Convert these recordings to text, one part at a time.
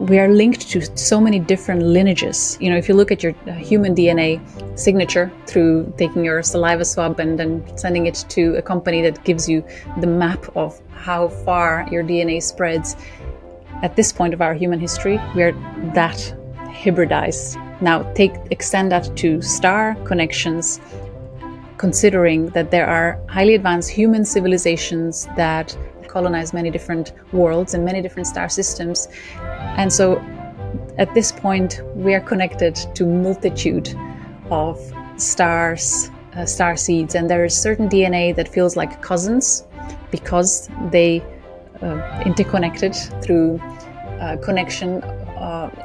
we are linked to so many different lineages. If you look at your human DNA signature through taking your saliva swab and then sending it to a company that gives you the map of how far your DNA spreads, at this point of our human history, we are that hybridized. Now, extend that to star connections, considering that there are highly advanced human civilizations that colonize many different worlds and many different star systems. And so at this point, we are connected to multitude of stars, star seeds, and there is certain DNA that feels like cousins because they interconnected through connection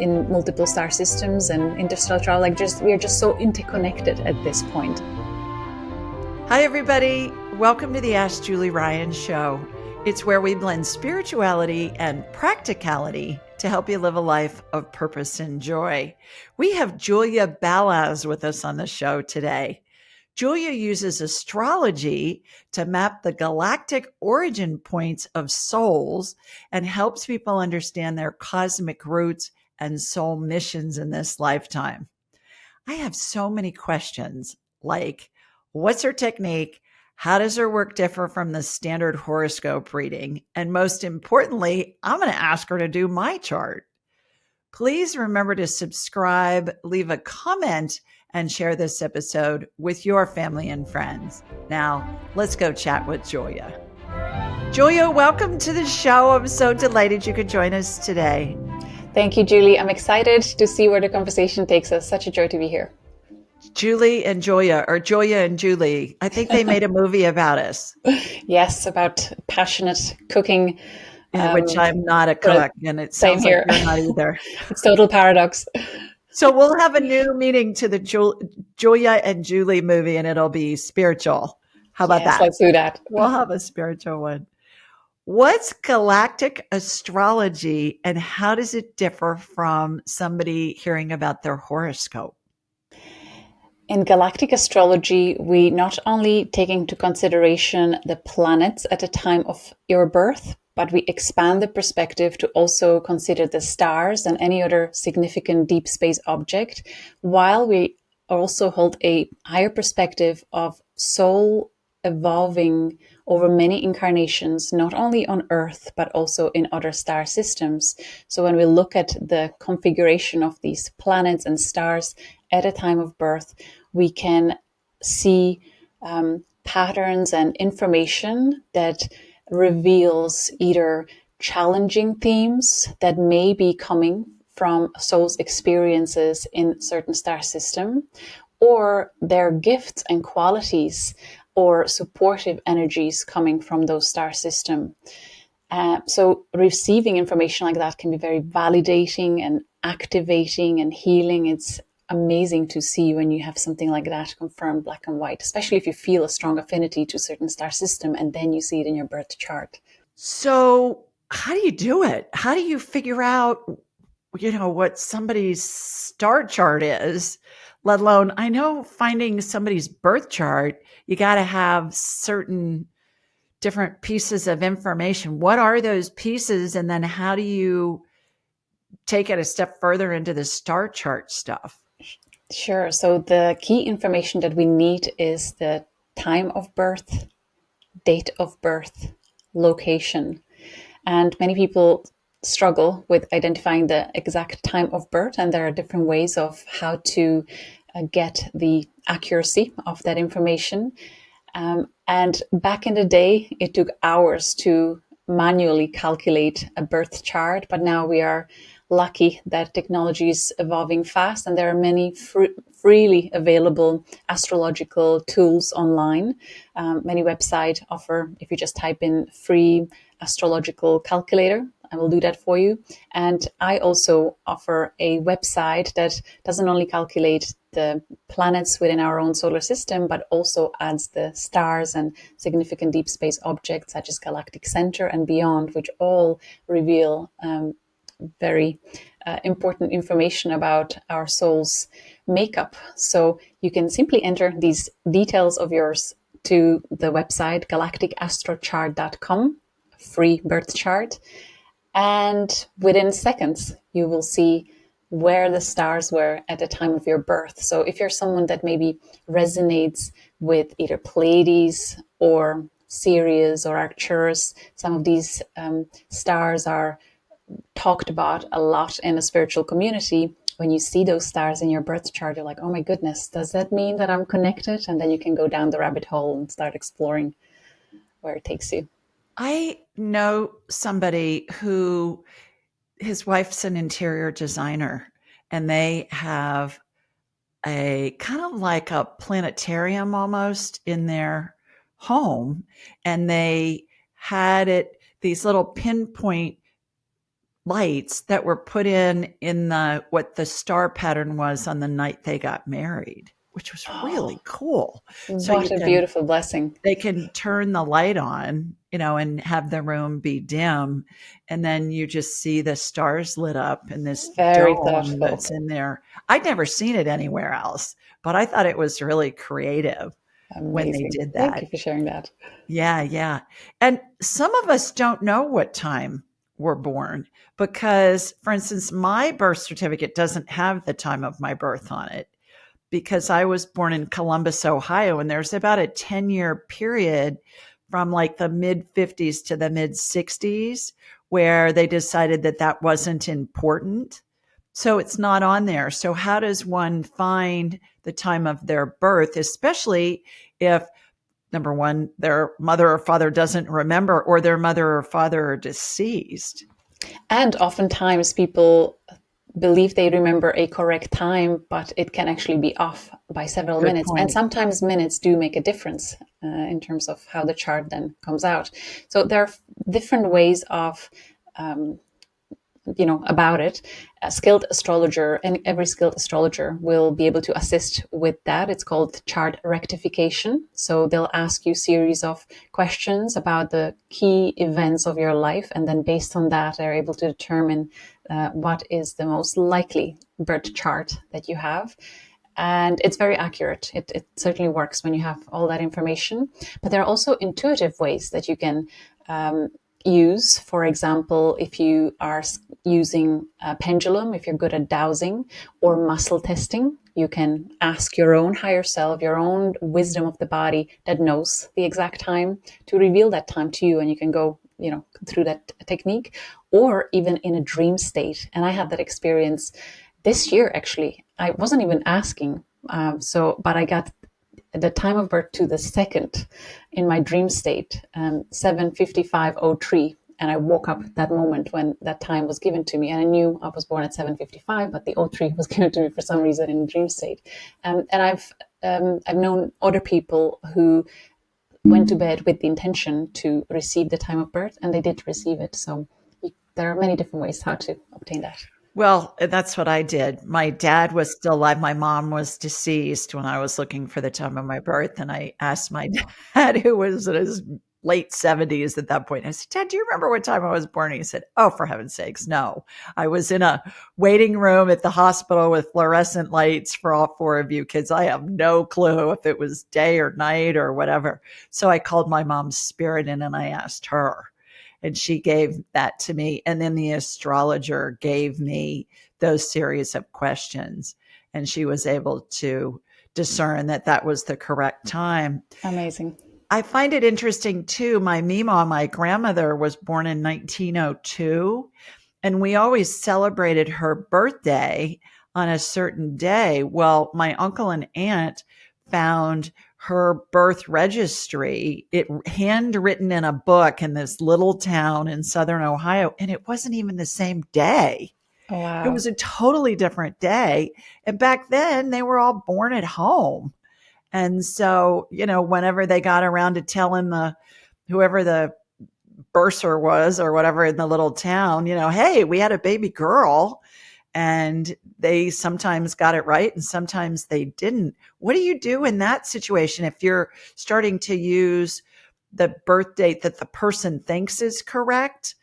in multiple star systems and interstellar travel. We are just so interconnected at this point. Hi, everybody. Welcome to the Ask Julie Ryan Show. It's where we blend spirituality and practicality to help you live a life of purpose and joy. We have Julia Balaz with us on the show today. Julia uses astrology to map the galactic origin points of souls and helps people understand their cosmic roots and soul missions in this lifetime. I have so many questions like, what's her technique? How does her work differ from the standard horoscope reading? And most importantly, I'm going to ask her to do my chart. Please remember to subscribe, leave a comment, and share this episode with your family and friends. Now, let's go chat with Julia. Julia, welcome to the show. I'm so delighted you could join us today. Thank you, Julie. I'm excited to see where the conversation takes us. Such a joy to be here. Julie and Julia, or Julia and Julie. I think they made a movie about us. Yes, about passionate cooking. Which I'm not a cook, and it sounds like you're not either. It's total paradox. So we'll have a new meaning to the Julia and Julie movie, and it'll be spiritual. How about that? Let's do that. We'll have a spiritual one. What's galactic astrology, and how does it differ from somebody hearing about their horoscope? In galactic astrology, we not only take into consideration the planets at the time of your birth, but we expand the perspective to also consider the stars and any other significant deep space object, while we also hold a higher perspective of soul evolving over many incarnations, not only on Earth, but also in other star systems. So when we look at the configuration of these planets and stars at a time of birth, we can see patterns and information that reveals either challenging themes that may be coming from soul's experiences in certain star system, or their gifts and qualities or supportive energies coming from those star system. So receiving information like that can be very validating and activating and healing. It's amazing to see when you have something like that confirmed black and white, especially if you feel a strong affinity to a certain star system and then you see it in your birth chart. So how do you do it? How do you figure out, what somebody's star chart is, let alone, I know finding somebody's birth chart, you got to have certain different pieces of information. What are those pieces? And then how do you take it a step further into the star chart stuff? Sure. So the key information that we need is the time of birth, date of birth, location. And many people struggle with identifying the exact time of birth, and there are different ways of how to get the accuracy of that information. And back in the day, it took hours to manually calculate a birth chart, but now we are lucky that technology is evolving fast, and there are many freely available astrological tools online. Many websites offer, if you just type in free astrological calculator, I will do that for you. And I also offer a website that doesn't only calculate the planets within our own solar system, but also adds the stars and significant deep space objects such as galactic center and beyond, which all reveal very important information about our soul's makeup. So you can simply enter these details of yours to the website galacticastrochart.com, free birth chart. And within seconds, you will see where the stars were at the time of your birth. So if you're someone that maybe resonates with either Pleiades or Sirius or Arcturus, some of these stars are talked about a lot in a spiritual community. When you see those stars in your birth chart, you're like, oh my goodness, does that mean that I'm connected? And then you can go down the rabbit hole and start exploring where it takes you. I know somebody who his wife's an interior designer, and they have a kind of like a planetarium almost in their home. And they had these little pinpoint lights that were put in the what the star pattern was on the night they got married, which was really Oh, cool. So what a beautiful blessing. they can turn the light on, and have the room be dim, and then you just see the stars lit up in this Very dome thoughtful. that's in there. I'd never seen it anywhere else, but I thought it was really creative when they Amazing. did Thank that. you for sharing that. Yeah, yeah. And some of us don't know what time we're born because, for instance, my birth certificate doesn't have the time of my birth on it because I was born in Columbus, Ohio, and there's about a 10-year period from like the mid 50s to the mid 60s where they decided that that wasn't important. So it's not on there. So how does one find the time of their birth, especially if number one, their mother or father doesn't remember or their mother or father are deceased? And oftentimes people believe they remember a correct time, but it can actually be off by several Good minutes. And point. sometimes minutes do make a difference in terms of how the chart then comes out. So there are different ways of about it. A skilled astrologer, and every skilled astrologer will be able to assist with that. It's called chart rectification. So they'll ask you a series of questions about the key events of your life, and then based on that, they're able to determine what is the most likely birth chart that you have. And it's very accurate. It certainly works when you have all that information. But there are also intuitive ways that you can use. For example, if you are using a pendulum, if you're good at dowsing or muscle testing, you can ask your own higher self, your own wisdom of the body that knows the exact time to reveal that time to you. And you can go, through that technique, or even in a dream state. And I had that experience this year, actually. I wasn't even asking. But I got the time of birth to the second in my dream state, 7:55:03, and I woke up at that moment when that time was given to me, and I knew I was born at 7:55, but the 03 was given to me for some reason in a dream state. And I've known other people who went to bed with the intention to receive the time of birth, and they did receive it. So there are many different ways how to obtain that. Well, that's what I did. My dad was still alive. My mom was deceased when I was looking for the time of my birth. And I asked my dad, who was in his late 70s at that point, I said, Dad, do you remember what time I was born? And he said, oh, for heaven's sakes, no. I was in a waiting room at the hospital with fluorescent lights for all four of you kids. I have no clue if it was day or night or whatever. So I called my mom's spirit in and I asked her. And she gave that to me. And then the astrologer gave me those series of questions. And she was able to discern that that was the correct time. Amazing. I find it interesting too. My Mima, my grandmother, was born in 1902. And we always celebrated her birthday on a certain day. Well, my uncle and aunt found her birth registry, it handwritten in a book in this little town in Southern Ohio. And it wasn't even the same day. Oh, It wow. was a totally different day. And back then they were all born at home. And so, whenever they got around to telling whoever the bursar was or whatever in the little town, hey, we had a baby girl. And they sometimes got it right and sometimes they didn't. What do you do in that situation if you're starting to use the birth date that the person thinks is correct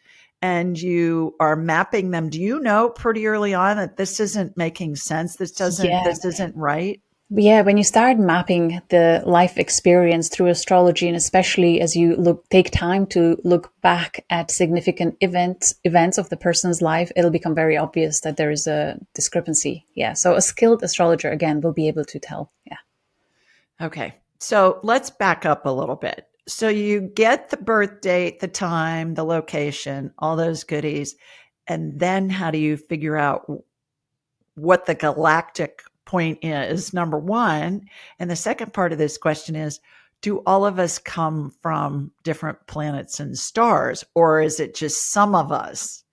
and you are mapping them? Do you know pretty early on that this isn't making sense? This Yeah. isn't right? Yeah, when you start mapping the life experience through astrology, and especially as you take time to look back at significant events of the person's life, it'll become very obvious that there is a discrepancy. Yeah, so a skilled astrologer again will be able to tell. Yeah. Okay. So let's back up a little bit. So you get the birth date, the time, the location, all those goodies. And then how do you figure out what the galactic point is, number one? And the second part of this question is, do all of us come from different planets and stars, or is it just some of us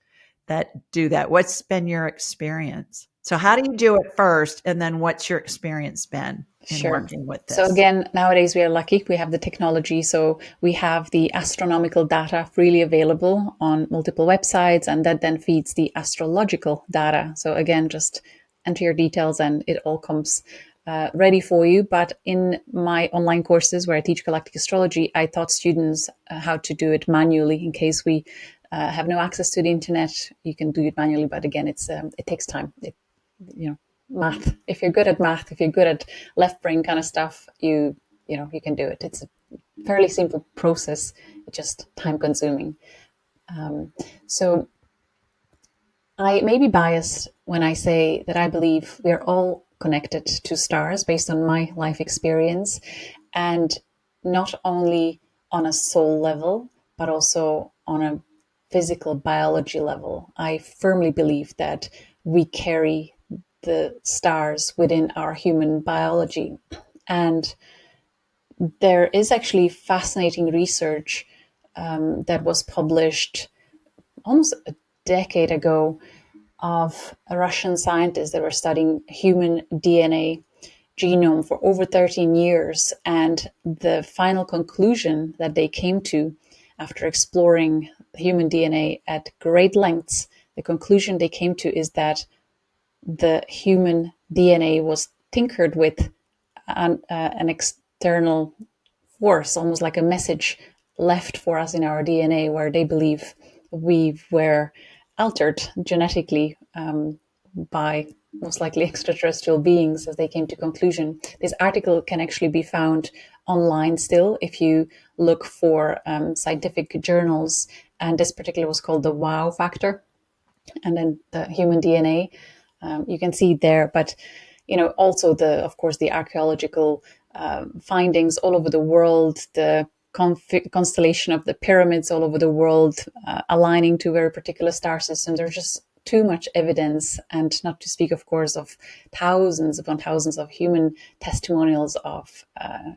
that do that? What's been your experience? So how do you do it first? And then what's your experience been in Sure. working with So this? again, nowadays we are lucky. We have the technology. So we have the astronomical data freely available on multiple websites, and that then feeds the astrological data. So again, just enter your details and it all comes ready for you. But in my online courses where I teach galactic astrology, I taught students how to do it manually in case we have no access to the internet. You can do it manually, but again, it takes time. You know, math. If you're good at math, if you're good at left brain kind of stuff, you can do it. It's a fairly simple process. It's just time consuming. So I may be biased when I say that I believe we are all connected to stars based on my life experience, and not only on a soul level, but also on a physical biology level. I firmly believe that we carry the stars within our human biology. And there is actually fascinating research that was published almost a decade ago of Russian scientists that were studying human DNA genome for over 13 years. And the final conclusion that they came to after exploring human DNA at great lengths, the conclusion they came to is that the human DNA was tinkered with an external force, almost like a message left for us in our DNA, where they believe we were altered genetically by most likely extraterrestrial beings, as they came to conclusion. This article can actually be found online still if you look for scientific journals, and this particular was called the wow factor, and then the human DNA. You can see there, but also of course, the archaeological findings all over the world, the constellation of the pyramids all over the world, aligning to very particular star systems. There's just too much evidence, and not to speak, of course, of thousands upon thousands of human testimonials of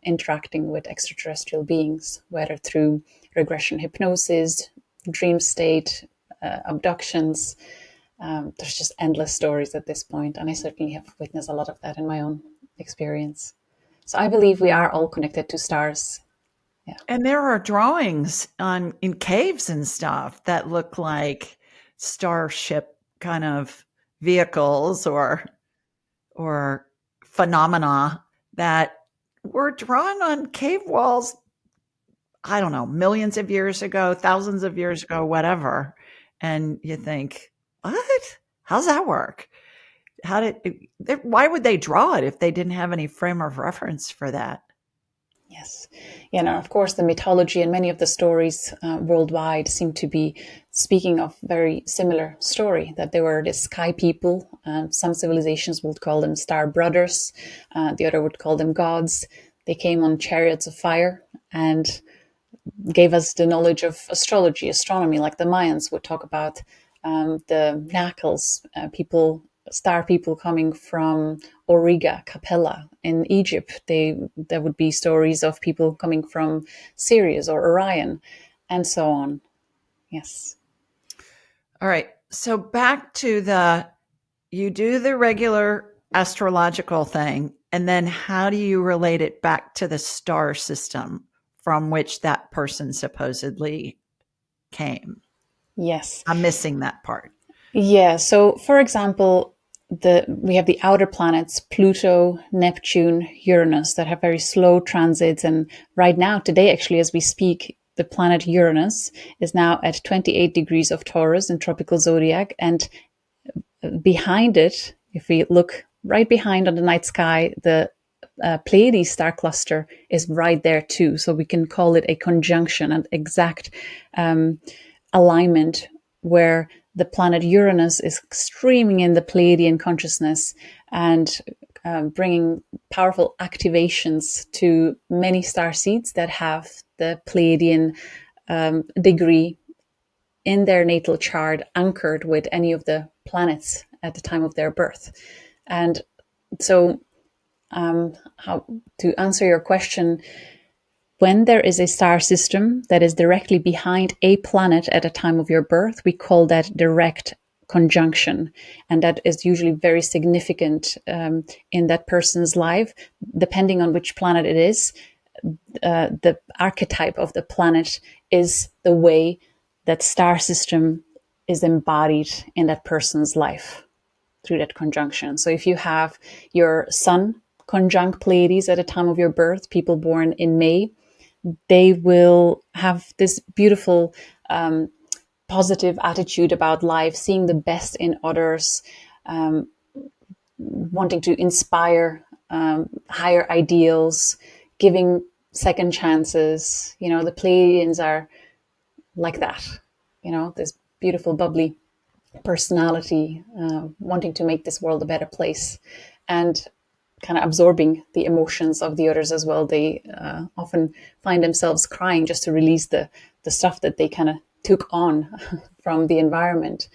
interacting with extraterrestrial beings, whether through regression hypnosis, dream state, abductions. There's just endless stories at this point, and I certainly have witnessed a lot of that in my own experience. So I believe we are all connected to stars. Yeah. And there are drawings on in caves and stuff that look like starship kind of vehicles or phenomena that were drawn on cave walls, I don't know, millions of years ago, thousands of years ago, whatever. And you think, what? How's that work? Why would they draw it if they didn't have any frame of reference for that? Yes. Yeah, no, of course, the mythology and many of the stories worldwide seem to be speaking of very similar story, that they were the sky people. Some civilizations would call them star brothers. The other would call them gods. They came on chariots of fire and gave us the knowledge of astrology, astronomy, like the Mayans would talk about the Nacals, star people coming from Auriga, Capella in Egypt. There would be stories of people coming from Sirius or Orion, and so on. Yes. All right. So back to you do the regular astrological thing, and then how do you relate it back to the star system from which that person supposedly came? Yes. I'm missing that part. Yeah. So, for example, we have the outer planets, Pluto, Neptune, Uranus, that have very slow transits. And right now, today, actually, as we speak, the planet Uranus is now at 28 degrees of Taurus in tropical zodiac. And behind it, if we look right behind on the night sky, the Pleiades star cluster is right there too. So we can call it a conjunction, an exact alignment where the planet Uranus is streaming in the Pleiadian consciousness and bringing powerful activations to many star seeds that have the Pleiadian degree in their natal chart anchored with any of the planets at the time of their birth. And so, how to answer your question, when there is a star system that is directly behind a planet at a time of your birth, we call that direct conjunction. And that is usually very significant in that person's life. Depending on which planet it is, the archetype of the planet is the way that star system is embodied in that person's life through that conjunction. So if you have your sun conjunct Pleiades at the time of your birth, people born in May, they will have this beautiful positive attitude about life, seeing the best in others, wanting to inspire higher ideals, giving second chances. The Pleiadians are like that, this beautiful, bubbly personality, wanting to make this world a better place and kind of absorbing the emotions of the others as well. They often find themselves crying just to release the stuff that they kind of took on from the environment.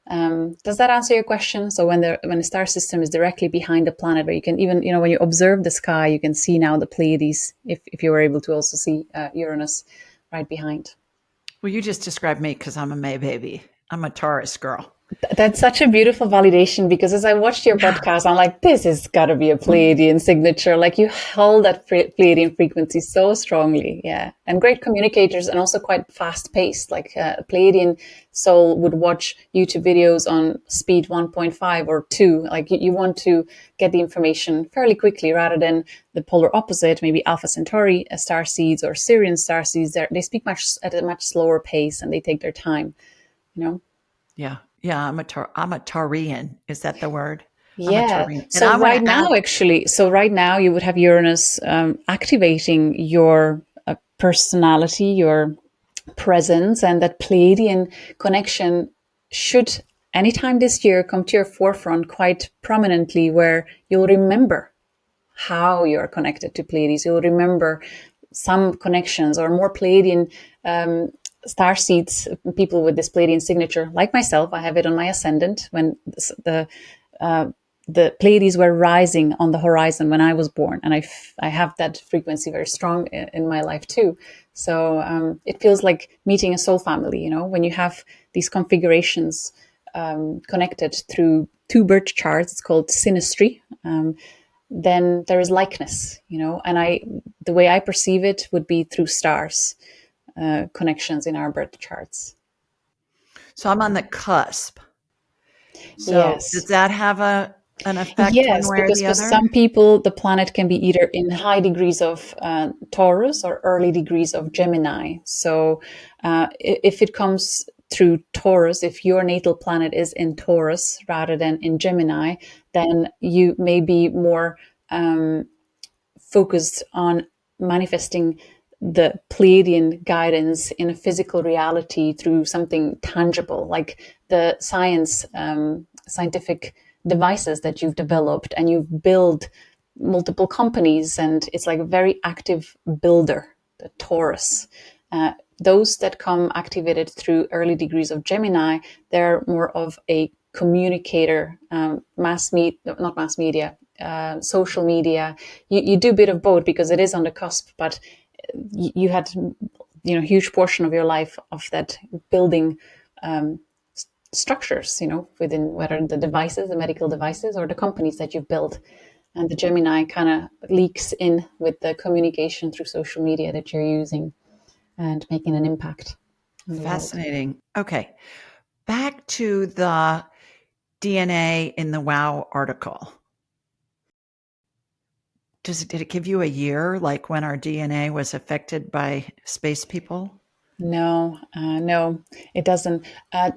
Does that answer your question? So when the star system is directly behind the planet, where you can even, when you observe the sky, you can see now the Pleiades, if you were able to also see Uranus right behind. Well, you just described me because I'm a May baby. I'm a Taurus girl. That's such a beautiful validation, because as I watched your podcast, I'm like, this has got to be a Pleiadian signature. Like, you hold that Pleiadian frequency so strongly. Yeah. And great communicators, and also quite fast paced. Like a Pleiadian soul would watch YouTube videos on speed 1.5 or 2. Like you want to get the information fairly quickly, rather than the polar opposite, maybe Alpha Centauri star seeds or Syrian star seeds. They speak at a much slower pace, and they take their time, Yeah. Yeah, I'm a Taurian. Is that the word? I'm a Yeah. Taurian. And So I want right to now, ask. actually, right now you would have Uranus activating your personality, your presence, and that Pleiadian connection should anytime this year come to your forefront quite prominently, where you'll remember how you're connected to Pleiades. You'll remember some connections or more Pleiadian star seeds, people with this Pleiadian signature, like myself. I have it on my ascendant when the Pleiades were rising on the horizon when I was born, and I have that frequency very strong in my life too. So it feels like meeting a soul family. When you have these configurations connected through two birth charts, it's called synastry. Then there is likeness, and the way I perceive it would be through stars connections in our birth charts. So I'm on the cusp. So does Yes. that have an effect one Yes, way or because the for other? some people, the planet can be either in high degrees of Taurus or early degrees of Gemini. So if it comes through Taurus, if your natal planet is in Taurus rather than in Gemini, then you may be more focused on manifesting the Pleiadian guidance in a physical reality through something tangible, like the scientific devices that you've developed, and you've built multiple companies, and it's like a very active builder, the Taurus. Those that come activated through early degrees of Gemini, they're more of a communicator, not mass media, social media. You do a bit of both, because it is on the cusp, but you had huge portion of your life of that building structures, within whether the devices, the medical devices, or the companies that you've built. And the Gemini kind of leaks in with the communication through social media that you're using and making an impact in the world. Fascinating. Okay. Back to the DNA in the WOW article. Did it give you a year, like when our DNA was affected by space people? No, it doesn't.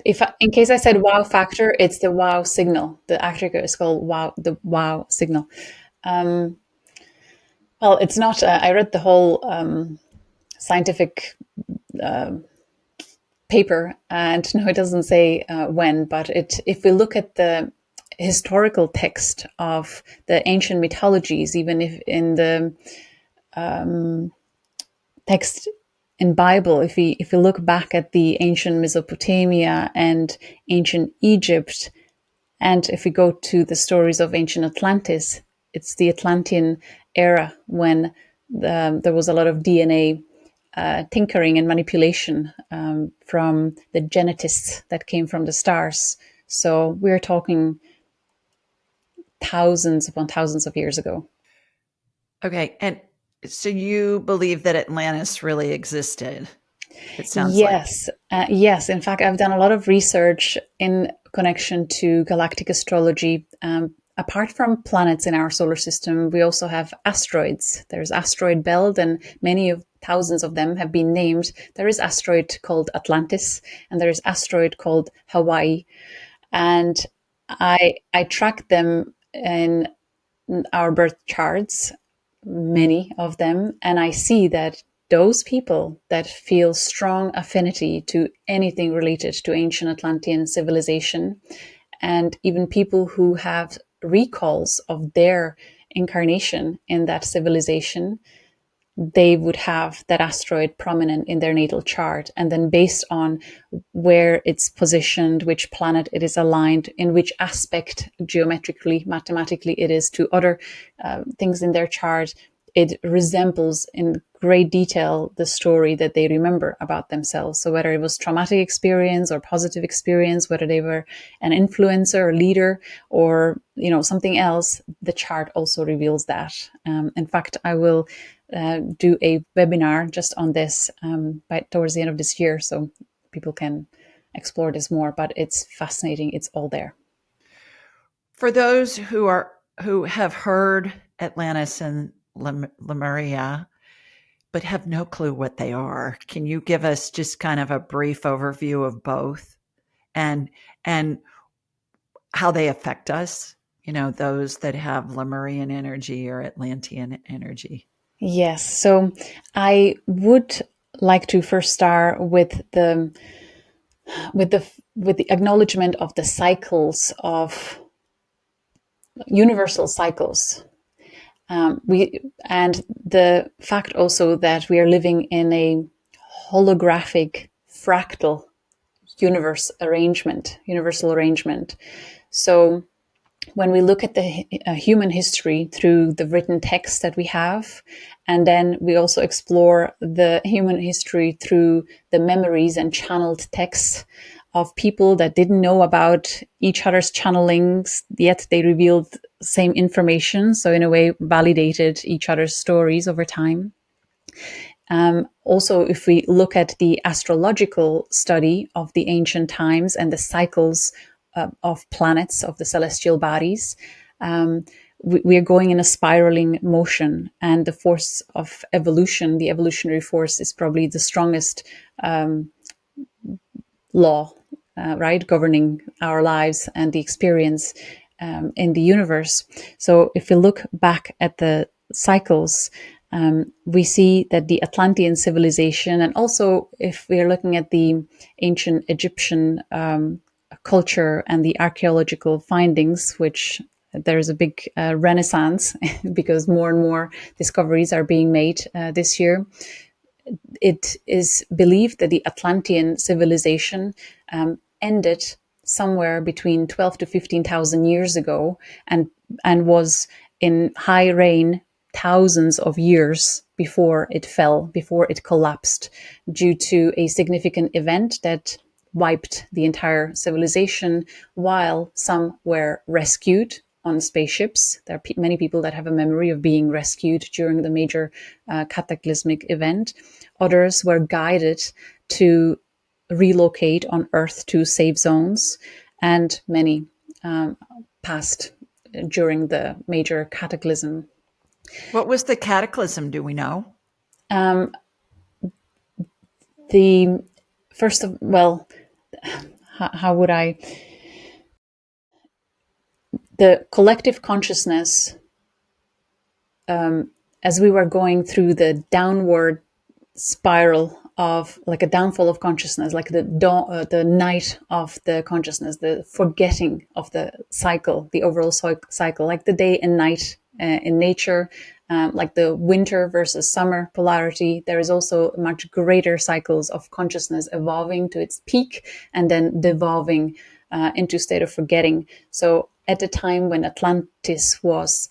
In case I said wow factor, it's the wow signal. The actor is called wow, the wow signal. Well, it's not. I read the whole scientific paper, and no, it doesn't say when, but if we look at the historical text of the ancient mythologies, even if in the text in Bible, if we look back at the ancient Mesopotamia and ancient Egypt, and if we go to the stories of ancient Atlantis, it's the Atlantean era when there was a lot of DNA tinkering and manipulation from the genetists that came from the stars. So we're talking thousands upon thousands of years ago. Okay. And so you believe that Atlantis really existed, it sounds like. Yes, yes. In fact, I've done a lot of research in connection to galactic astrology. Apart from planets in our solar system, we also have asteroids. There's asteroid belt, and many of thousands of them have been named. There is asteroid called Atlantis, and there is asteroid called Hawaii. And I track them in our birth charts, many of them, and I see that those people that feel strong affinity to anything related to ancient Atlantean civilization, and even people who have recalls of their incarnation in that civilization, they would have that asteroid prominent in their natal chart. And then, based on where it's positioned, which planet it is aligned, in which aspect geometrically, mathematically it is to other things in their chart, it resembles in great detail the story that they remember about themselves. So whether it was traumatic experience or positive experience, whether they were an influencer or leader or something else, the chart also reveals that. In fact, I will do a webinar just on this towards the end of this year, so people can explore this more. But it's fascinating. It's all there. For those who have heard Atlantis and Lemuria, but have no clue what they are, can you give us just kind of a brief overview of both and how they affect us? Those that have Lemurian energy or Atlantean energy. Yes. So I would like to first start with the acknowledgement of the cycles of universal cycles. And the fact also that we are living in a holographic fractal universal arrangement. So when we look at the human history through the written text that we have, and then we also explore the human history through the memories and channeled texts of people that didn't know about each other's channelings, yet they revealed same information. So in a way, validated each other's stories over time. Also, if we look at the astrological study of the ancient times and the cycles of planets, of the celestial bodies, we are going in a spiraling motion, and the force of evolution, the evolutionary force, is probably the strongest law, right, governing our lives and the experience in the universe. So if we look back at the cycles, we see that the Atlantean civilization, and also if we are looking at the ancient Egyptian culture and the archaeological findings, which there's a big renaissance because more and more discoveries are being made this year. It is believed that the Atlantean civilization ended somewhere between 12 to 15,000 years ago, and was in high rain thousands of years before it fell, before it collapsed, due to a significant event that wiped the entire civilization, while some were rescued on spaceships. There are many people that have a memory of being rescued during the major cataclysmic event. Others were guided to relocate on Earth to safe zones, and many passed during the major cataclysm. What was the cataclysm? Do we know? The first of, well, how would I? The collective consciousness as we were going through the downward spiral of like a downfall of consciousness, like the night of the consciousness, the forgetting of the cycle, the overall cycle, like the day and night in nature, like the winter versus summer polarity. There is also much greater cycles of consciousness evolving to its peak and then devolving into state of forgetting. So at the time when Atlantis was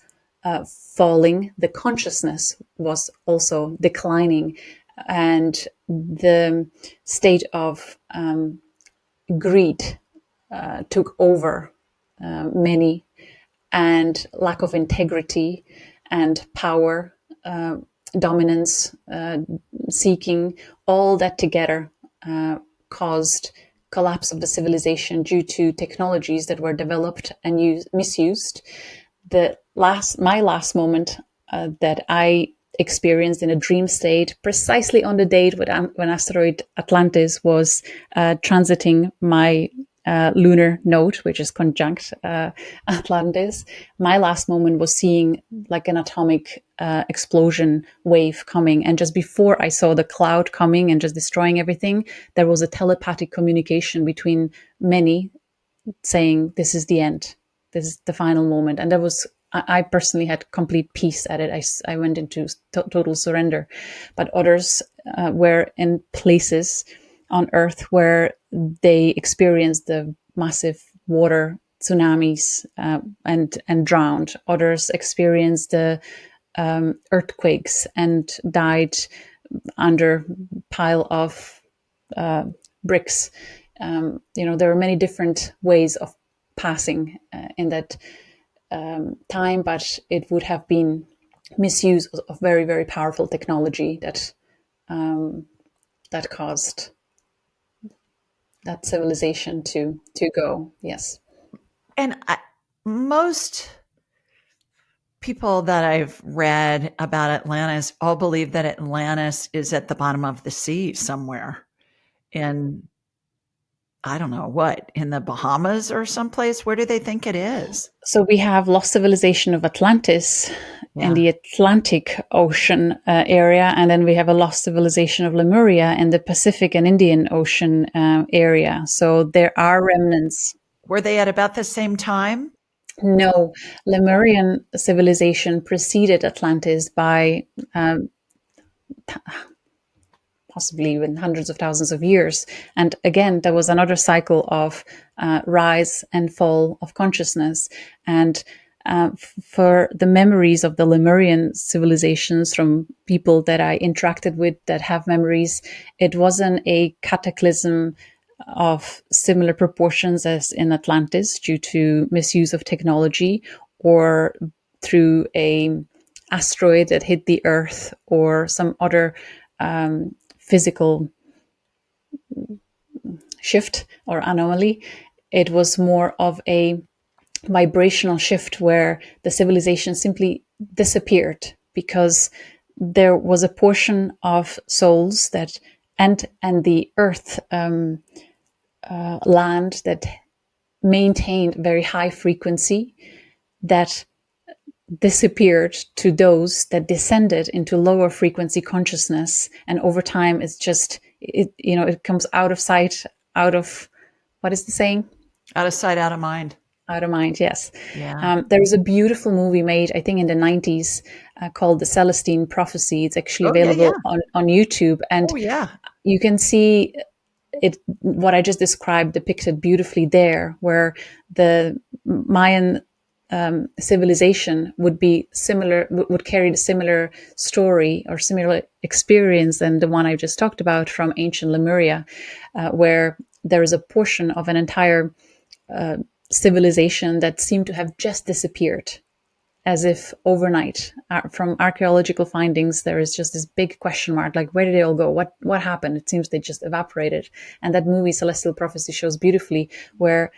falling, the consciousness was also declining, and the state of greed took over many, and lack of integrity and power, dominance, seeking, all that together caused collapse of the civilization due to technologies that were developed and misused. My last moment that I experienced in a dream state, precisely on the date when asteroid Atlantis was transiting my lunar node, which is conjunct Atlantis. My last moment was seeing like an atomic explosion wave coming. And just before I saw the cloud coming and just destroying everything, there was a telepathic communication between many saying, this is the end. This is the final moment. And that was, I personally had complete peace at it. I went into total surrender. But others were in places on Earth where they experienced the massive water tsunamis and drowned. Others experienced the earthquakes and died under pile of bricks. There are many different ways of passing in that time, but it would have been misuse of very, very powerful technology that caused that civilization to go. Yes. And most people that I've read about Atlantis all believe that Atlantis is at the bottom of the sea somewhere in, I don't know what, in the Bahamas or someplace. Where do they think it is? So we have lost civilization of Atlantis in the Atlantic Ocean area, and then we have a lost civilization of Lemuria in the Pacific and Indian Ocean area. So there are remnants. Were they at about the same time? No, Lemurian civilization preceded Atlantis by possibly even hundreds of thousands of years. And again, there was another cycle of rise and fall of consciousness. And for the memories of the Lemurian civilizations from people that I interacted with that have memories, it wasn't a cataclysm of similar proportions as in Atlantis due to misuse of technology or through a asteroid that hit the Earth or some other physical shift or anomaly. It was more of a vibrational shift where the civilization simply disappeared because there was a portion of souls that and the Earth land that maintained very high frequency that disappeared to those that descended into lower frequency consciousness. And over time, it's just, it comes out of sight, out of, what is the saying? Out of sight, out of mind. Out of mind, yes. Yeah. There was a beautiful movie made, I think, in the 90s called The Celestine Prophecy. It's actually available on YouTube. And you can see it, what I just described depicted beautifully there, where the Mayan civilization would be similar, would carry a similar story or similar experience than the one I just talked about from ancient Lemuria, where there is a portion of an entire civilization that seemed to have just disappeared as if overnight. From archaeological findings, there is just this big question mark, like, where did they all go? What happened? It seems they just evaporated. And that movie, Celestial Prophecy, shows beautifully where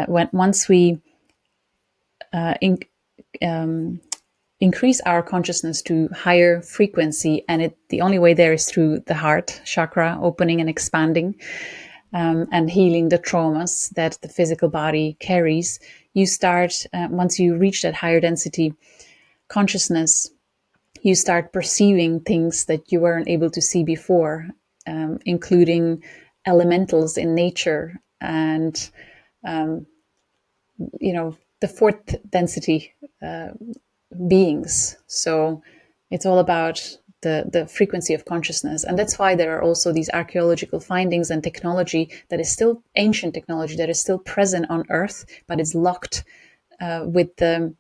once we increase our consciousness to higher frequency, and the only way there is through the heart chakra opening and expanding, and healing the traumas that the physical body carries. You start, once you reach that higher density consciousness, you start perceiving things that you weren't able to see before, including elementals in nature and the fourth density beings. So it's all about the frequency of consciousness. And that's why there are also these archaeological findings and technology that is still ancient technology that is still present on Earth, but it's locked with the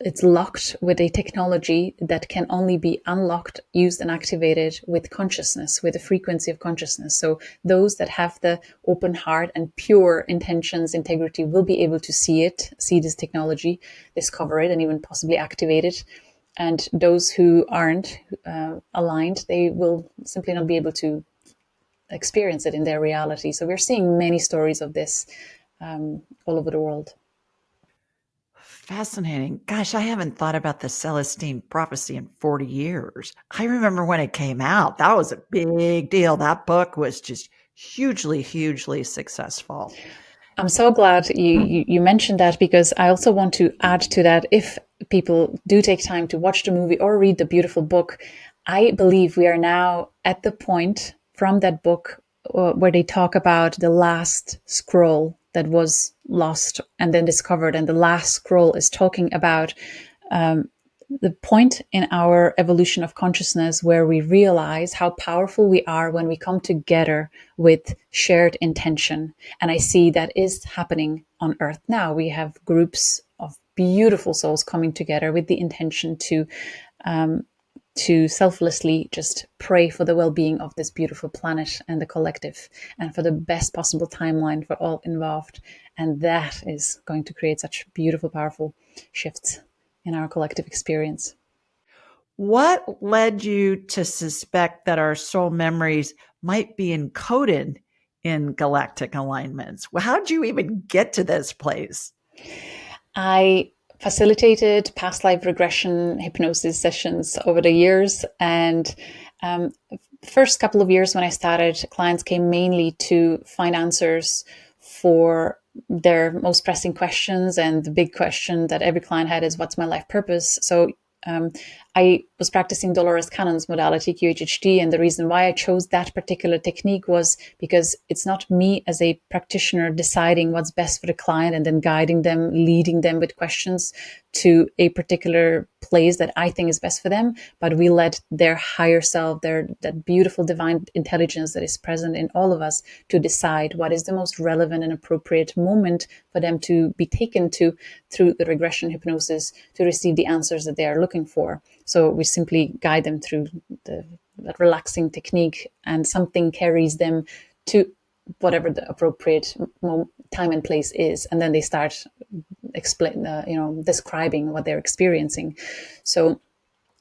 it's locked with a technology that can only be unlocked, used, and activated with consciousness, with the frequency of consciousness. So those that have the open heart and pure intentions, integrity, will be able to see it, see this technology, discover it, and even possibly activate it. And those who aren't aligned, they will simply not be able to experience it in their reality. So we're seeing many stories of this all over the world. Fascinating. Gosh, I haven't thought about the Celestine prophecy in 40 years. I remember when it came out, that was a big deal. That book was just hugely, hugely successful. I'm so glad you mentioned that, because I also want to add to that. If people do take time to watch the movie or read the beautiful book, I believe we are now at the point from that book where they talk about the last scroll that was lost and then discovered. And the last scroll is talking about the point in our evolution of consciousness where we realize how powerful we are when we come together with shared intention. And I see that is happening on Earth now. We have groups of beautiful souls coming together with the intention to selflessly just pray for the well-being of this beautiful planet and the collective, and for the best possible timeline for all involved. And that is going to create such beautiful, powerful shifts in our collective experience. What led you to suspect that our soul memories might be encoded in galactic alignments? Well, how'd you even get to this place? I facilitated past life regression hypnosis sessions over the years. And first couple of years when I started, clients came mainly to find answers for their most pressing questions. And the big question that every client had is, what's my life purpose? So I was practicing Dolores Cannon's modality, QHHT, and the reason why I chose that particular technique was because it's not me as a practitioner deciding what's best for the client and then guiding them, leading them with questions to a particular place that I think is best for them, but we let their higher self, that beautiful divine intelligence that is present in all of us, to decide what is the most relevant and appropriate moment for them to be taken to through the regression hypnosis to receive the answers that they are looking for. So we simply guide them through that relaxing technique, and something carries them to whatever the appropriate time and place is, and then they start describing what they're experiencing. So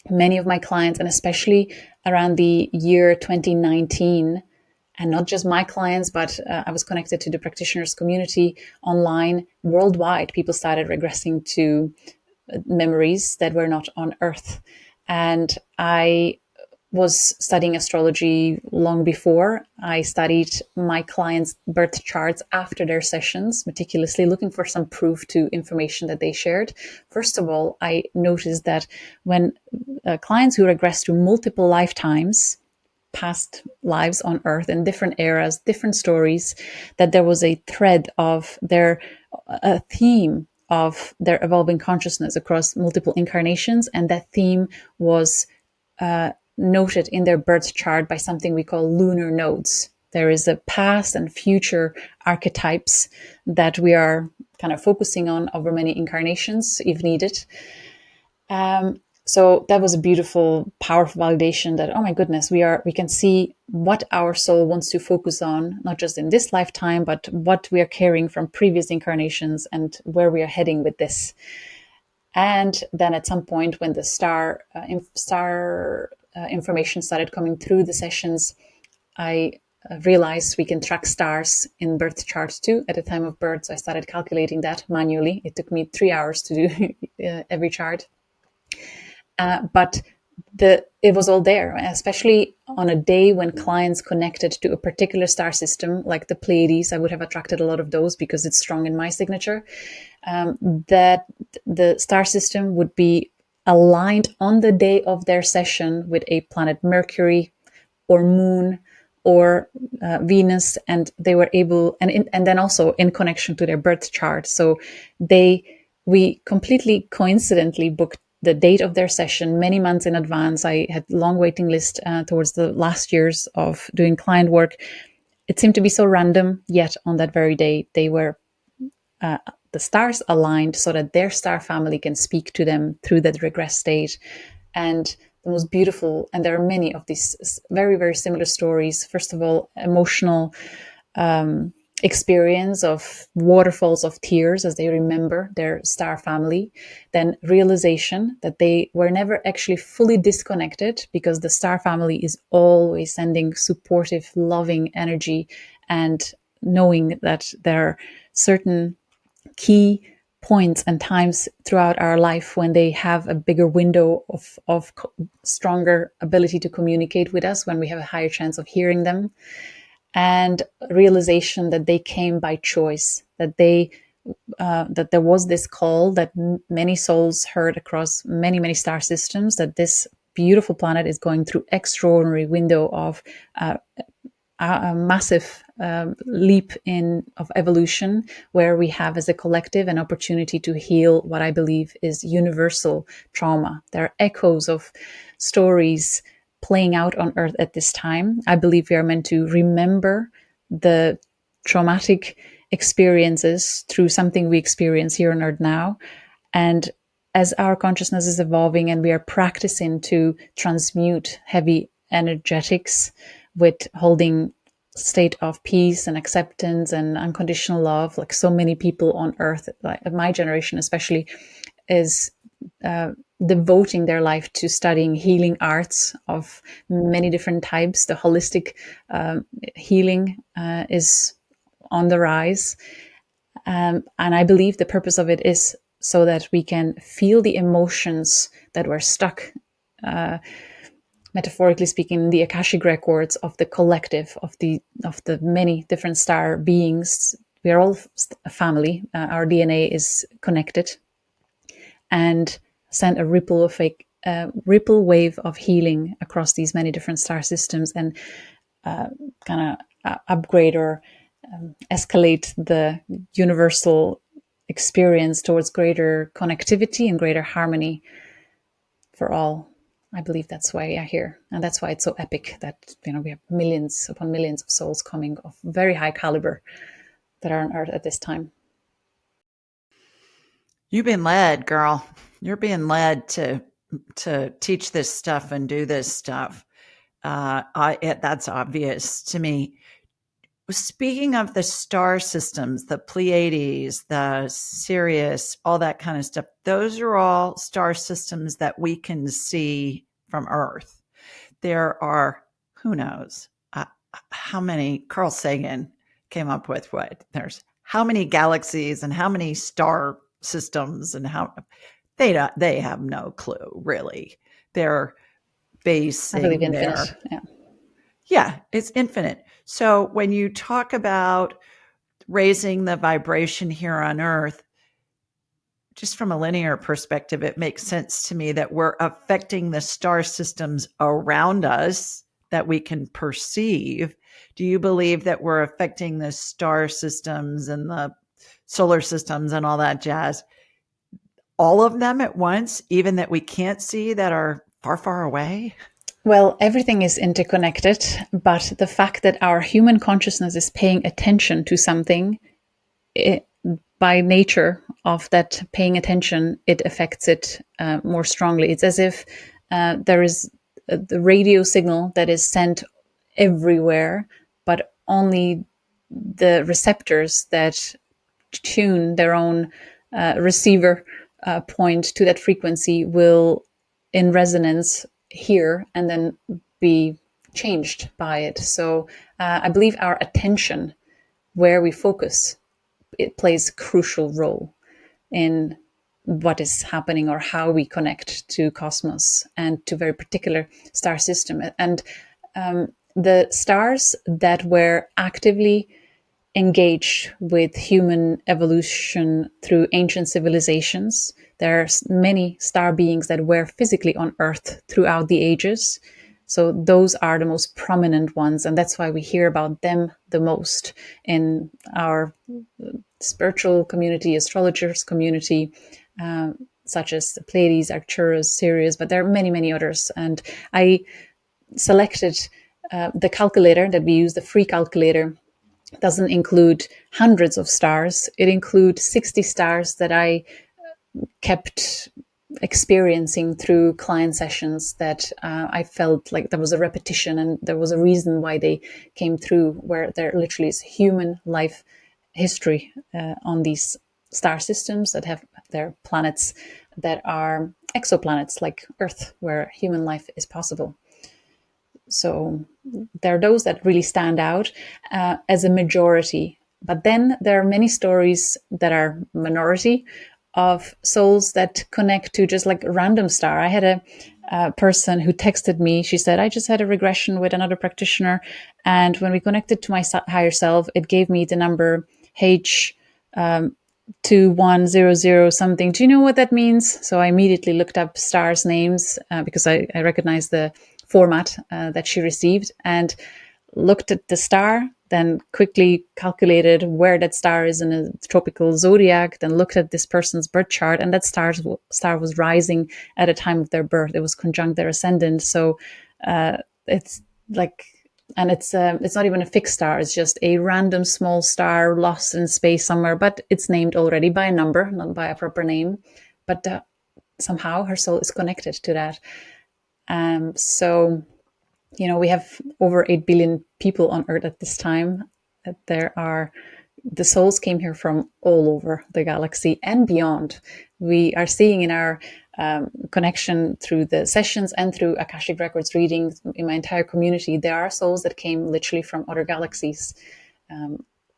many of my clients, and especially around the year 2019, and not just my clients, but I was connected to the practitioners community online worldwide. People started regressing to memories that were not on Earth. And I was studying astrology long before. I studied my clients' birth charts after their sessions, meticulously looking for some proof to information that they shared. First of all, I noticed that when clients who regress to multiple lifetimes, past lives on Earth in different eras, different stories, that there was a thread of a theme of their evolving consciousness across multiple incarnations. And that theme was noted in their birth chart by something we call lunar nodes. There is a past and future archetypes that we are kind of focusing on over many incarnations if needed. So that was a beautiful, powerful validation that, oh my goodness, we can see what our soul wants to focus on, not just in this lifetime, but what we are carrying from previous incarnations and where we are heading with this. And then at some point when the star information started coming through the sessions, I realized we can track stars in birth charts too at the time of birth. So I started calculating that manually. It took me 3 hours to do every chart. But it was all there, especially on a day when clients connected to a particular star system, like the Pleiades. I would have attracted a lot of those because it's strong in my signature. That the star system would be aligned on the day of their session with a planet Mercury or Moon or Venus, and they were able, and then also in connection to their birth chart. So we completely coincidentally booked the date of their session many months in advance. I had long waiting list towards the last years of doing client work. It seemed to be so random, yet on that very day they were the stars aligned so that their star family can speak to them through that regress state. And the most beautiful, and there are many of these very, very similar stories. First of all, emotional experience of waterfalls of tears as they remember their star family. Then realization that they were never actually fully disconnected, because the star family is always sending supportive, loving energy, and knowing that there are certain key points and times throughout our life when they have a bigger window of stronger ability to communicate with us, when we have a higher chance of hearing them. And realization that they came by choice, that that there was this call that many souls heard across many, many star systems, that this beautiful planet is going through extraordinary window of a massive leap of evolution, where we have as a collective an opportunity to heal what I believe is universal trauma. There are echoes of stories playing out on Earth at this time. I believe we are meant to remember the traumatic experiences through something we experience here on Earth now. And as our consciousness is evolving and we are practicing to transmute heavy energetics with holding state of peace and acceptance and unconditional love, like so many people on Earth, like my generation especially, is devoting their life to studying healing arts of many different types. The holistic healing is on the rise. And I believe the purpose of it is so that we can feel the emotions that were stuck, metaphorically speaking, the Akashic records of the collective, of the many different star beings. We are all a family. Our DNA is connected, and send a ripple wave of healing across these many different star systems, and kind of upgrade or escalate the universal experience towards greater connectivity and greater harmony for all. I believe that's why I hear, and that's why it's so epic that we have millions upon millions of souls coming of very high caliber that are on Earth at this time. You've been led, girl. You're being led to teach this stuff and do this stuff. That's obvious to me. Speaking of the star systems, the Pleiades, the Sirius, all that kind of stuff, those are all star systems that we can see from Earth. There are, who knows, how many, Carl Sagan came up with what? There's how many galaxies and how many star systems, and how they have no clue, really. They're basing I believe infinite. Yeah, it's infinite. So when you talk about raising the vibration here on Earth, just from a linear perspective, it makes sense to me that we're affecting the star systems around us that we can perceive. Do you believe that we're affecting the star systems and the solar systems and all that jazz, all of them at once, even that we can't see, that are far, far away? Well, everything is interconnected, but the fact that our human consciousness is paying attention to something, by nature of that paying attention, it affects it more strongly. It's as if there is the radio signal that is sent everywhere, but only the receptors that tune their own receiver point to that frequency will, in resonance, hear and then be changed by it. So I believe our attention, where we focus, it plays a crucial role in what is happening or how we connect to cosmos and to very particular star system. And the stars that were actively engaged with human evolution through ancient civilizations. There's many star beings that were physically on Earth throughout the ages. So those are the most prominent ones, and that's why we hear about them the most in our spiritual community, astrologers community, such as the Pleiades, Arcturus, Sirius, but there are many, many others. And I selected the calculator that we use, the free calculator. Doesn't include hundreds of stars. It includes 60 stars that I kept experiencing through client sessions that I felt like there was a repetition and there was a reason why they came through, where there literally is human life history on these star systems that have their planets that are exoplanets like Earth, where human life is possible. So there are those that really stand out as a majority. But then there are many stories that are minority of souls that connect to just like a random star. I had a person who texted me. She said, I just had a regression with another practitioner. And when we connected to my higher self, it gave me the number H 2100 something. Do you know what that means? So I immediately looked up stars' names because I recognized the format that she received and looked at the star, then quickly calculated where that star is in a tropical zodiac, then looked at this person's birth chart, and that star was rising at a time of their birth. It was conjunct their ascendant. So it's like, and it's not even a fixed star. It's just a random small star lost in space somewhere, but it's named already by a number, not by a proper name. But somehow her soul is connected to that. So, we have over 8 billion people on Earth at this time. The souls came here from all over the galaxy and beyond. We are seeing in our connection through the sessions and through Akashic Records readings in my entire community, there are souls that came literally from other galaxies.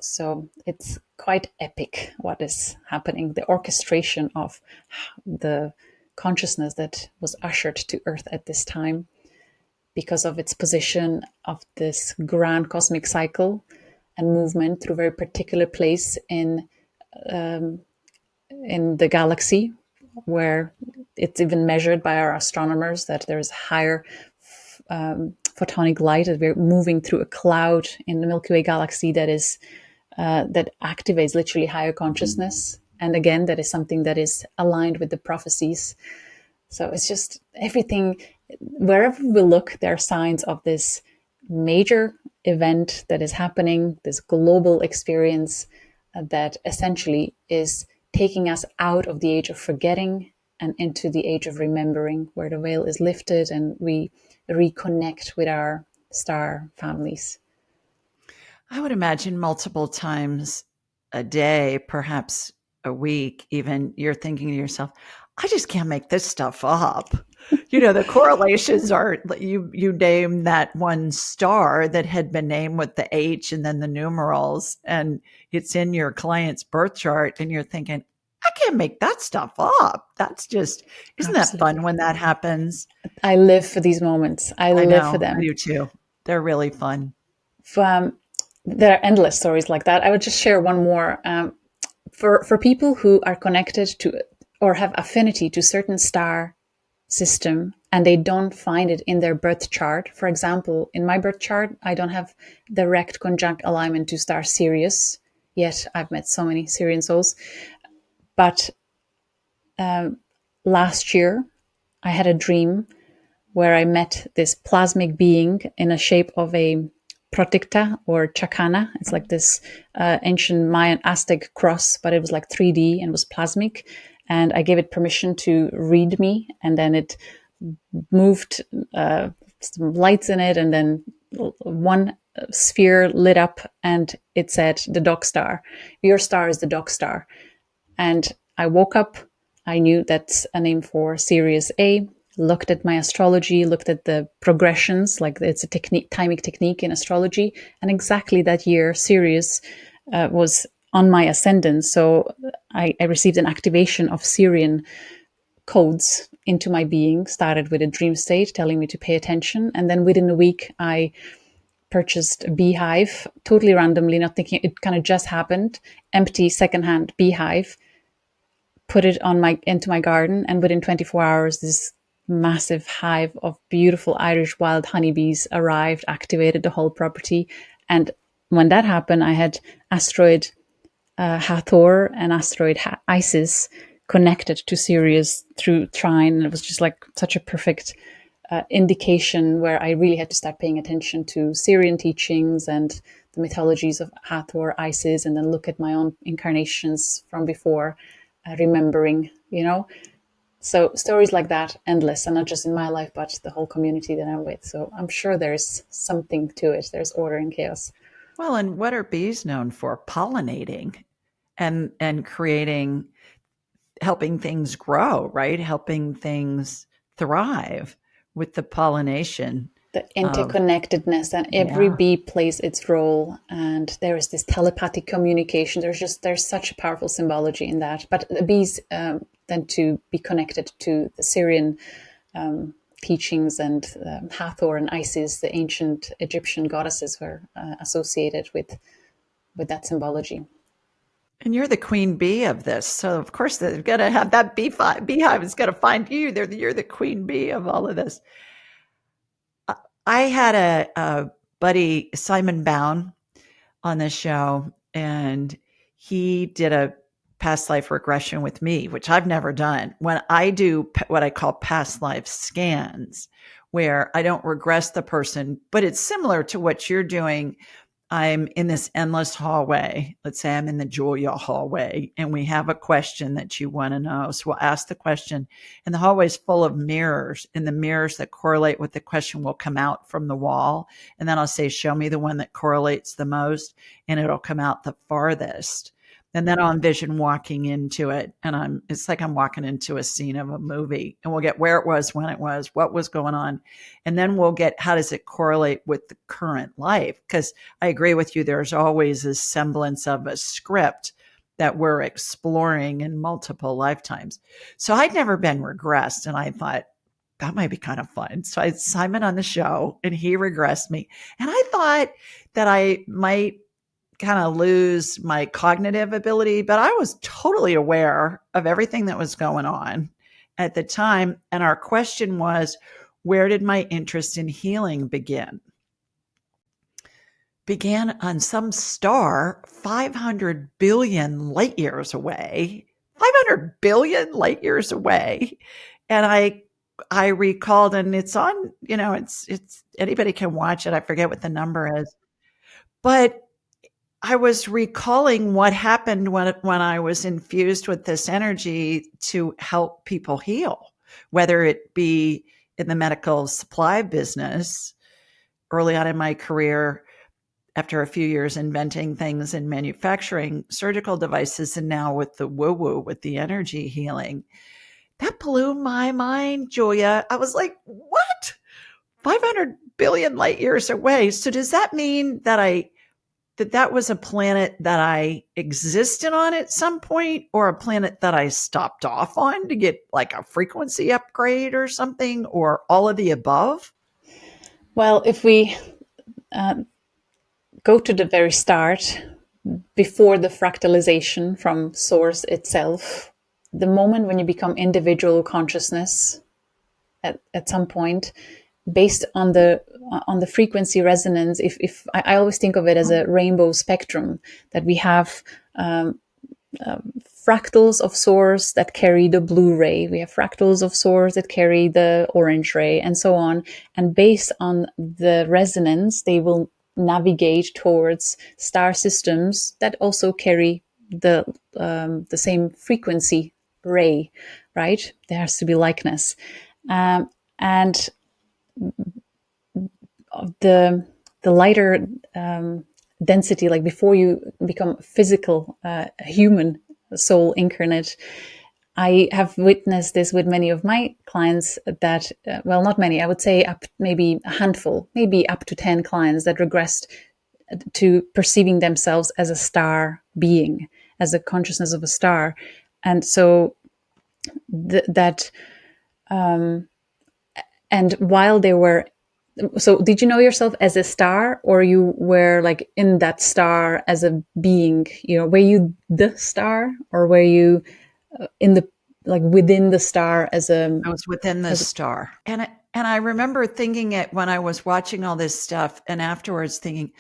So it's quite epic what is happening, the orchestration of the consciousness that was ushered to Earth at this time because of its position of this grand cosmic cycle and movement through a very particular place in the galaxy, where it's even measured by our astronomers that there is higher photonic light, that we're moving through a cloud in the Milky Way galaxy that is that activates literally higher consciousness. And again, that is something that is aligned with the prophecies. So it's just everything. Wherever we look, there are signs of this major event that is happening, this global experience that essentially is taking us out of the age of forgetting and into the age of remembering, where the veil is lifted and we reconnect with our star families. I would imagine multiple times a day, perhaps a week, even, you're thinking to yourself, I just can't make this stuff up. The correlations are, you name that one star that had been named with the H and then the numerals, and it's in your client's birth chart, and you're thinking, I can't make that stuff up. That's just, isn't that fun when that happens? I live for these moments. I live for them. I do too. They're really fun. There are endless stories like that. I would just share one more. For people who are connected to or have affinity to certain star system and they don't find it in their birth chart. For example, in my birth chart, I don't have direct conjunct alignment to star Sirius, yet I've met so many Sirian souls. But last year, I had a dream where I met this plasmic being in a shape of a Proticta or Chacana. It's like this ancient Mayan Aztec cross, but it was like 3D and was plasmic. And I gave it permission to read me, and then it moved some lights in it, and then one sphere lit up, and it said, the dog star. Your star is the dog star. And I woke up. I knew that's a name for Sirius A. Looked at my astrology, looked at the progressions, like it's a timing technique in astrology. And exactly that year, Sirius was on my ascendant. So I received an activation of Sirian codes into my being, started with a dream state telling me to pay attention. And then within a week, I purchased a beehive totally randomly, not thinking, it kind of just happened. Empty secondhand beehive, put it on my into my garden, and within 24 hours, this massive hive of beautiful Irish wild honeybees arrived, activated the whole property. And when that happened, I had asteroid Hathor and asteroid Isis connected to Sirius through trine. And it was just like such a perfect indication where I really had to start paying attention to Syrian teachings and the mythologies of Hathor, Isis, and then look at my own incarnations from before, remembering, So stories like that, endless, and not just in my life, but the whole community that I'm with. So I'm sure there's something to it. There's order and chaos. Well, and what are bees known for? Pollinating and creating, helping things grow, right? Helping things thrive with the pollination The of, interconnectedness, and every yeah. bee plays its role, and there is this telepathic communication. There's such a powerful symbology in that. But the bees tend to be connected to the Syrian teachings, and Hathor and Isis, the ancient Egyptian goddesses, were associated with that symbology. And you're the queen bee of this. So, of course, they're going to have that beehive is going to find you. You're the queen bee of all of this. I had a buddy, Simon Bown, on this show, and he did a past life regression with me, which I've never done. When I do what I call past life scans, where I don't regress the person, but it's similar to what you're doing. I'm in this endless hallway. Let's say I'm in the Julia hallway and we have a question that you want to know. So we'll ask the question, and the hallway is full of mirrors, and the mirrors that correlate with the question will come out from the wall. And then I'll say, show me the one that correlates the most, and it'll come out the farthest. And then I'll envision walking into it, and it's like I'm walking into a scene of a movie, and we'll get where it was, when it was, what was going on. And then we'll get, how does it correlate with the current life? Because I agree with you, there's always a semblance of a script that we're exploring in multiple lifetimes. So I'd never been regressed, and I thought that might be kind of fun. So I had Simon on the show, and he regressed me. And I thought that I might kind of lose my cognitive ability, but I was totally aware of everything that was going on at the time. And our question was, where did my interest in healing begin? Began on some star 500 billion light years away. 500 billion light years away. And I recalled, and it's on, it's anybody can watch it. I forget what the number is. But I was recalling what happened when I was infused with this energy to help people heal, whether it be in the medical supply business early on in my career, after a few years inventing things in manufacturing surgical devices, and now with the woo-woo, with the energy healing. That blew my mind, Julia. I was like, what? 500 billion light years away. So does that mean that that was a planet that I existed on at some point, or a planet that I stopped off on to get like a frequency upgrade or something, or all of the above? Well, if we go to the very start, before the fractalization from source itself, the moment when you become individual consciousness at some point, based on the frequency resonance, if I always think of it as a rainbow spectrum, that we have fractals of source that carry the blue ray, we have fractals of source that carry the orange ray, and so on. And based on the resonance, they will navigate towards star systems that also carry the same frequency ray, right? There has to be likeness. And the lighter density, like before you become physical, human soul incarnate, I have witnessed this with many of my clients that, well, not many, I would say up maybe a handful, maybe up to 10 clients that regressed to perceiving themselves as a star being, as a consciousness of a star. And so and while they were So did you know yourself as a star, or you were like in that star as a being? Were you the star, or were you in the like within the star as a I was within the as a star. And I remember thinking it when I was watching all this stuff and afterwards thinking,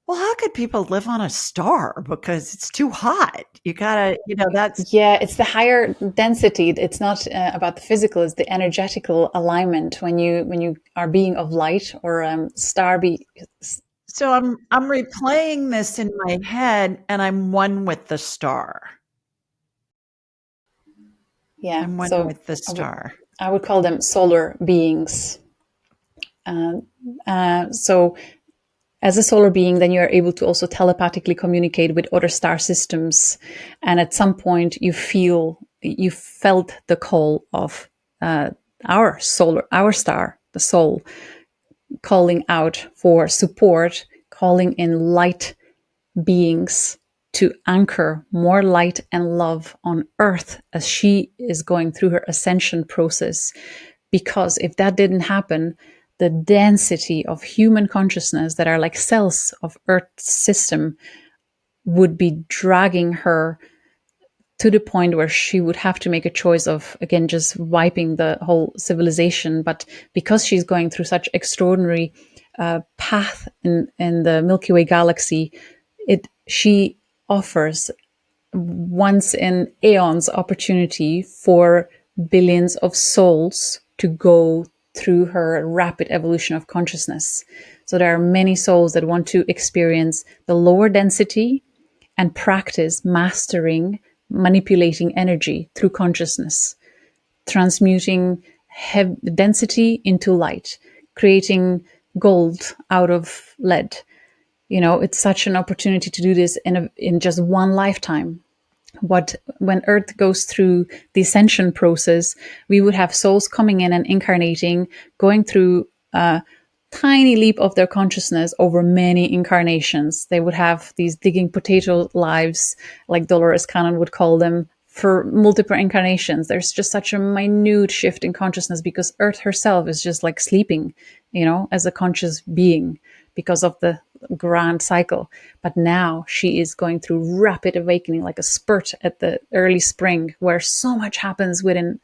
well, how could people live on a star? Because it's too hot. You gotta, that's Yeah, it's the higher density. It's not about the physical; it's the energetical alignment when you are being of light or star be. so I'm replaying this in my head and I'm one with the star. Yeah, I'm one so with the I would star. I would call them solar beings. So as a solar being, then you are able to also telepathically communicate with other star systems, and at some point you felt the call of our star, the soul, calling out for support, calling in light beings to anchor more light and love on Earth as she is going through her ascension process. Because if that didn't happen, the density of human consciousness that are like cells of Earth's system would be dragging her to the point where she would have to make a choice of, again, just wiping the whole civilization. But because she's going through such extraordinary path in the Milky Way galaxy, she offers once in aeons opportunity for billions of souls to go through her rapid evolution of consciousness. So there are many souls that want to experience the lower density and practice mastering manipulating energy through consciousness, transmuting density into light, creating gold out of lead. It's such an opportunity to do this in just one lifetime. When Earth goes through the ascension process, we would have souls coming in and incarnating, going through a tiny leap of their consciousness over many incarnations. They would have these digging potato lives, like Dolores Cannon would call them, for multiple incarnations. There's just such a minute shift in consciousness because Earth herself is just like sleeping, as a conscious being because of the grand cycle. But now she is going through rapid awakening, like a spurt at the early spring, where so much happens within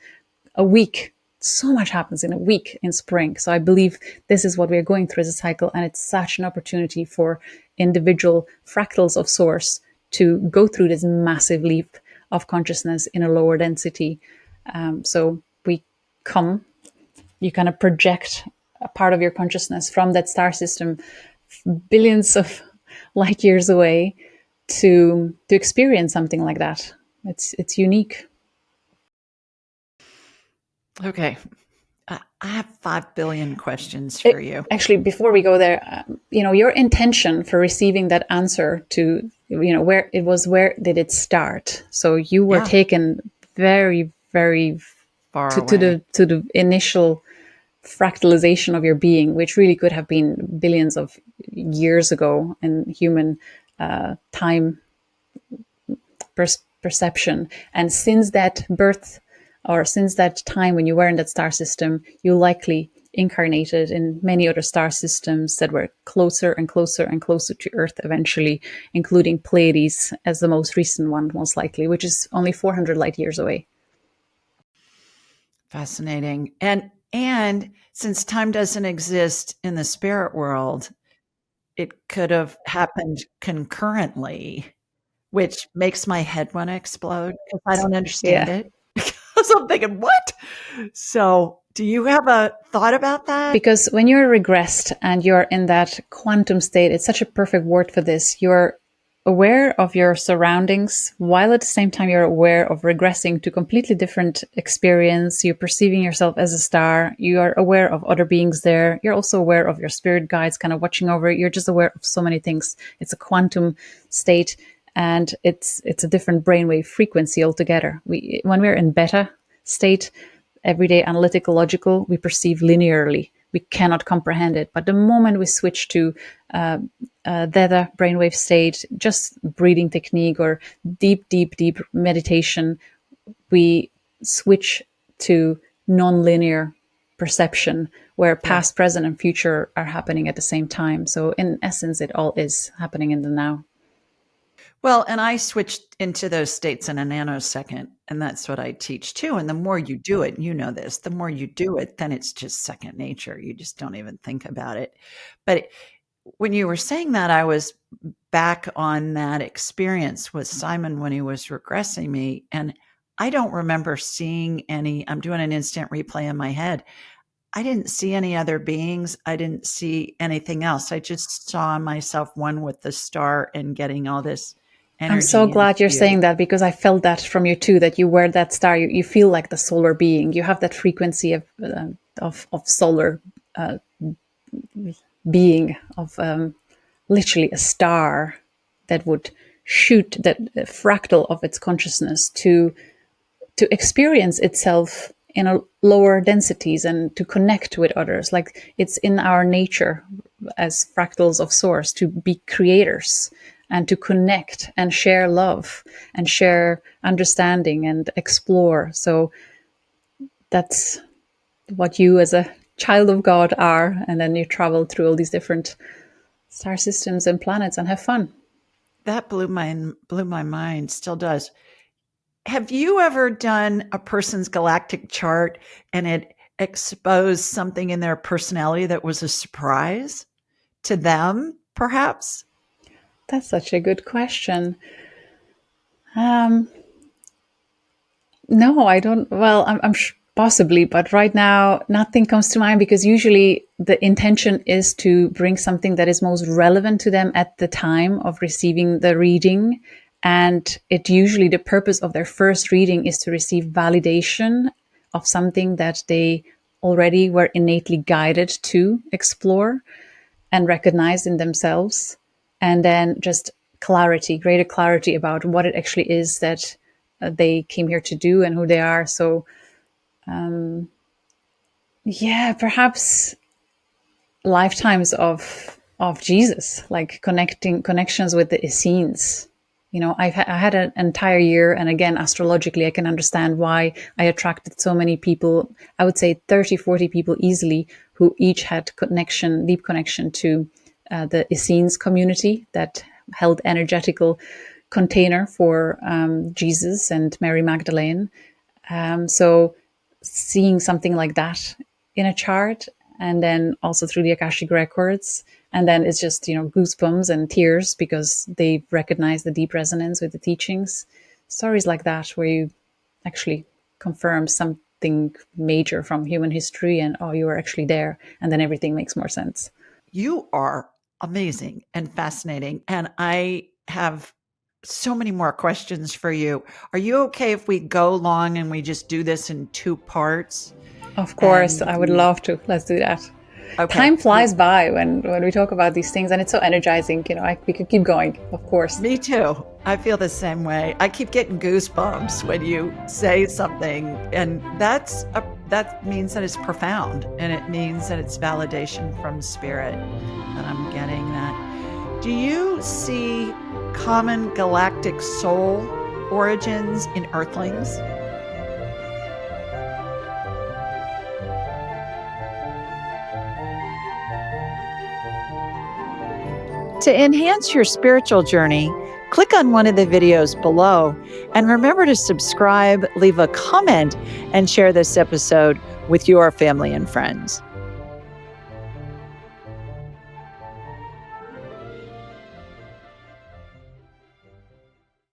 a week. So much happens in a week in spring. So I believe this is what we're going through as a cycle. And it's such an opportunity for individual fractals of source to go through this massive leap of consciousness in a lower density. So you kind of project a part of your consciousness from that star system billions of light years away to experience something like that. It's unique. Okay. I have 5 billion questions for you. Actually, before we go there, your intention for receiving that answer to, where did it start? So you were Yeah. taken very, very Far to away. the initial fractalization of your being, which really could have been billions of years ago in human time perception. And since that birth, or since that time when you were in that star system, you likely incarnated in many other star systems that were closer and closer and closer to Earth eventually, including Pleiades as the most recent one, most likely, which is only 400 light years away. Fascinating. And since time doesn't exist in the spirit world, it could have happened concurrently, which makes my head want to explode because I don't understand Yeah. it. Because I'm thinking, what? So, do you have a thought about that? Because when you're regressed and you're in that quantum state, it's such a perfect word for this. You're aware of your surroundings while at the same time you're aware of regressing to completely different experience. You're perceiving yourself as a star. You are aware of other beings there. You're also aware of your spirit guides kind of watching over it. You're just aware of so many things. It's a quantum state, and it's a different brainwave frequency altogether. When we're in beta state, everyday analytical logical, we perceive linearly. We cannot comprehend it. But the moment we switch to theta brainwave state, just breathing technique or deep, deep, deep meditation, we switch to non-linear perception, where past, present, and future are happening at the same time. So in essence, it all is happening in the now. Well, and I switched into those states in a nanosecond, and that's what I teach too. And the more you do it, you know this, the more you do it, then it's just second nature. You just don't even think about it. But when you were saying that, I was back on that experience with Simon when he was regressing me. And I don't remember seeing any, I'm doing an instant replay in my head. I didn't see any other beings. I didn't see anything else. I just saw myself one with the star and getting all this energy. I'm so glad you're saying that, because I felt that from you too, that you wear that star. You feel like the solar being. You have that frequency of solar being, of literally a star that would shoot that fractal of its consciousness to experience itself in a lower densities and to connect with others. Like, it's in our nature as fractals of source to be creators and to connect and share love and share understanding and explore. So that's what you as a child of God are. And then you travel through all these different star systems and planets and have fun. That blew my mind, still does. Have you ever done a person's galactic chart and it exposed something in their personality that was a surprise to them, perhaps? That's such a good question. No, I don't. Well, I'm possibly, but right now nothing comes to mind, because usually the intention is to bring something that is most relevant to them at the time of receiving the reading. And it usually, the purpose of their first reading is to receive validation of something that they already were innately guided to explore and recognize in themselves. And then just clarity, greater clarity about what it actually is that they came here to do and who they are. So, yeah, perhaps lifetimes of Jesus, like connections with the Essenes. You know, I had an entire year, and again, astrologically, I can understand why I attracted so many people. I would say 30, 40 people easily, who each had deep connection to the Essenes community that held energetical container for Jesus and Mary Magdalene. So seeing something like that in a chart, and then also through the Akashic records, and then it's just, goosebumps and tears, because they recognize the deep resonance with the teachings. Stories like that, where you actually confirm something major from human history, and you were actually there, and then everything makes more sense. You are amazing and fascinating, and I have so many more questions for you. Are you okay if we go long and we just do this in 2 parts? Of course, I would love to. Let's do that. Okay. Time flies by when we talk about these things, and it's so energizing. We could keep going, of course. Me too. I feel the same way. I keep getting goosebumps when you say something, and that means that it's profound, and it means that it's validation from spirit that I'm getting that. Do you see common galactic soul origins in Earthlings? To enhance your spiritual journey, click on one of the videos below, and remember to subscribe, leave a comment, and share this episode with your family and friends.